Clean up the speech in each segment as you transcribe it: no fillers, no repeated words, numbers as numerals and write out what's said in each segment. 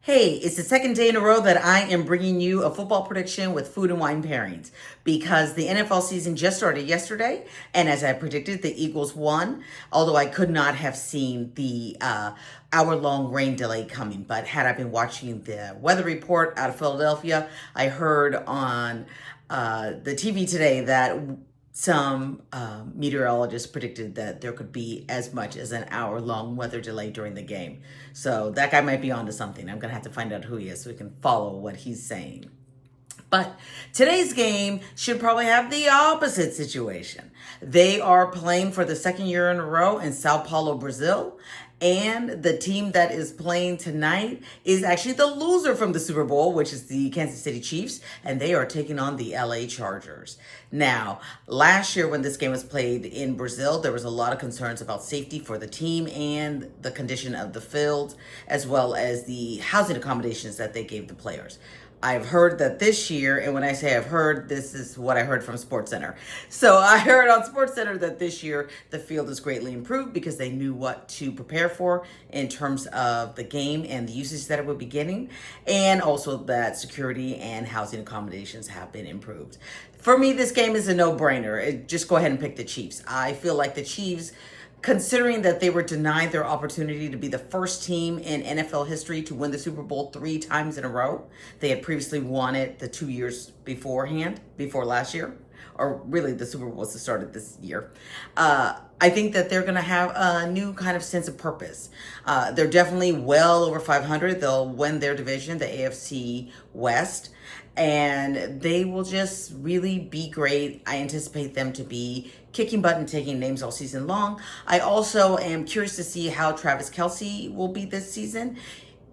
Hey, it's the second day in a row that I am bringing you a football prediction with food and wine pairings because the NFL season just started yesterday. And as I predicted, the Eagles won, although I could not have seen the hour-long rain delay coming. But had I been watching the weather report out of Philadelphia, I heard on the TV today that some meteorologists predicted that there could be as much as an hour-long weather delay during the game. So that guy might be onto something. I'm going to have to find out who he is so we can follow what he's saying. But today's game should probably have the opposite situation. They are playing for the second year in a row in Sao Paulo, Brazil. And the team that is playing tonight is actually the loser from the Super Bowl, which is the Kansas City Chiefs, and they are taking on the LA Chargers. Now, last year when this game was played in Brazil, there was a lot of concerns about safety for the team and the condition of the field, as well as the housing accommodations that they gave the players. I've heard that this year, and when I say I've heard, this is what I heard from SportsCenter. So I heard on SportsCenter that this year the field is greatly improved because they knew what to prepare for in terms of the game and the usage that it would be getting, and also that security and housing accommodations have been improved. For me, this game is a no-brainer. Just go ahead and pick the Chiefs. I feel like the Chiefs, considering that they were denied their opportunity to be the first team in NFL history to win the Super Bowl 3 times in a row. They had previously won it the 2 years beforehand, before last year, or really the Super Bowl was the start of this year. I think that they're going to have a new kind of sense of purpose. They're definitely well over 500. They'll win their division, the AFC West, and they will just really be great. I anticipate them to be kicking butt and taking names all season long. I also am curious to see how Travis Kelce will be this season.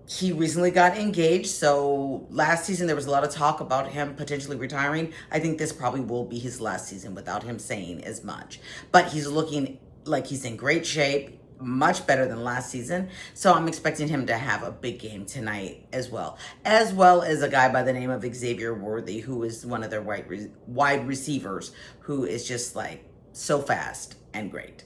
He recently got engaged, so last season there was a lot of talk about him potentially retiring. I think this probably will be his last season without him saying as much. But he's looking like he's in great shape, much better than last season. So I'm expecting him to have a big game tonight as well as a guy by the name of Xavier Worthy, who is one of their wide receivers, who is just like so fast and great.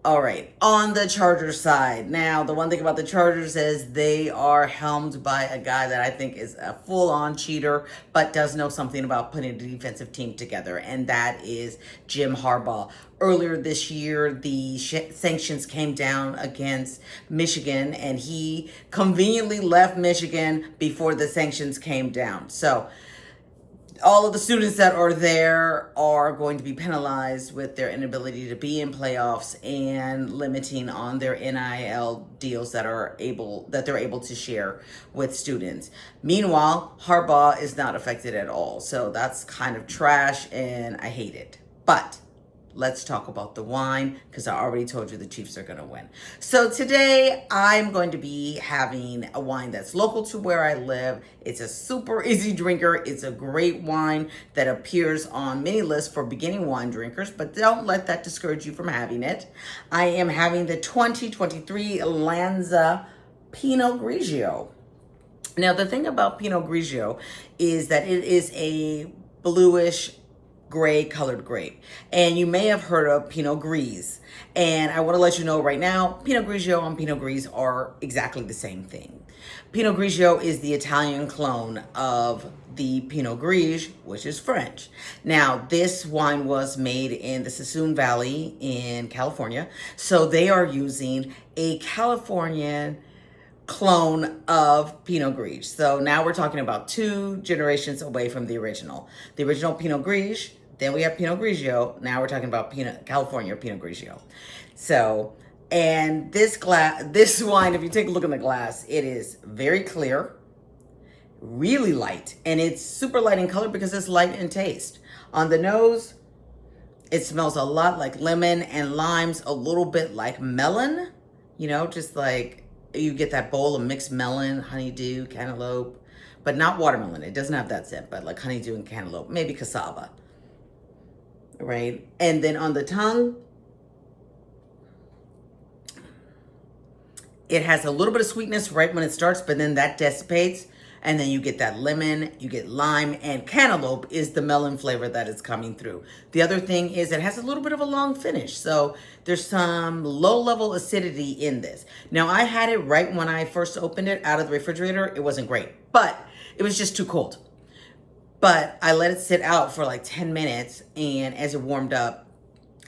All right, on the Chargers side. Now, the one thing about the Chargers is they are helmed by a guy that I think is a full-on cheater, but does know something about putting a defensive team together, and that is Jim Harbaugh. Earlier this year, the sanctions came down against Michigan, and he conveniently left Michigan before the sanctions came down. So all of the students that are there are going to be penalized with their inability to be in playoffs and limiting on their NIL deals that they're able to share with students. Meanwhile, Harbaugh is not affected at all. So that's kind of trash and I hate it. But let's talk about the wine, because I already told you the Chiefs are going to win. So today I'm going to be having a wine that's local to where I live. It's a super easy drinker. It's a great wine that appears on many lists for beginning wine drinkers, but don't let that discourage you from having it. I am having the 2023 Lanza Pinot Grigio. Now, the thing about Pinot Grigio is that it is a bluish gray colored grape. And you may have heard of Pinot Gris. And I want to let you know right now, Pinot Grigio and Pinot Gris are exactly the same thing. Pinot Grigio is the Italian clone of the Pinot Gris, which is French. Now, this wine was made in the Sassoon Valley in California. So they are using a Californian clone of Pinot Gris. So now we're talking about 2 generations away from the original. The original Pinot Gris, then we have Pinot Grigio. Now we're talking about California Pinot Grigio. So, and this wine, if you take a look in the glass, it is very clear, really light, and it's super light in color because it's light in taste. On the nose, it smells a lot like lemon and limes, a little bit like melon, just like you get that bowl of mixed melon, honeydew, cantaloupe, but not watermelon. It doesn't have that scent, but like honeydew and cantaloupe, maybe cassava, right? And then on the tongue, it has a little bit of sweetness right when it starts, but then that dissipates And then you get that lemon, you get lime, and cantaloupe is the melon flavor that is coming through. The other thing is it has a little bit of a long finish. So there's some low level acidity in this. Now I had it right when I first opened it out of the refrigerator. It wasn't great, but it was just too cold. But I let it sit out for like 10 minutes, and as it warmed up,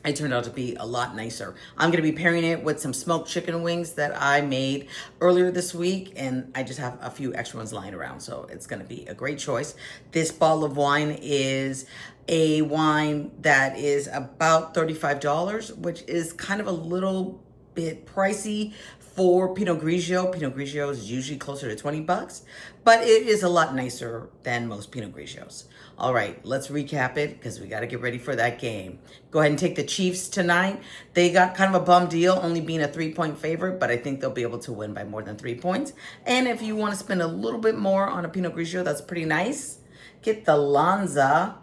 it turned out to be a lot nicer. I'm gonna be pairing it with some smoked chicken wings that I made earlier this week, and I just have a few extra ones lying around, so it's gonna be a great choice. This bottle of wine is a wine that is about $35, which is kind of a little bit pricey for Pinot Grigio. Pinot Grigio is usually closer to 20 bucks, but it is a lot nicer than most Pinot Grigios. All right, let's recap it because we got to get ready for that game. Go ahead and take the Chiefs tonight. They got kind of a bum deal, only being a 3-point favorite, but I think they'll be able to win by more than 3 points. And if you want to spend a little bit more on a Pinot Grigio, that's pretty nice. Get the Lanza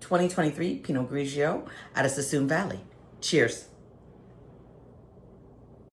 2023 Pinot Grigio out of Sassoon Valley. Cheers.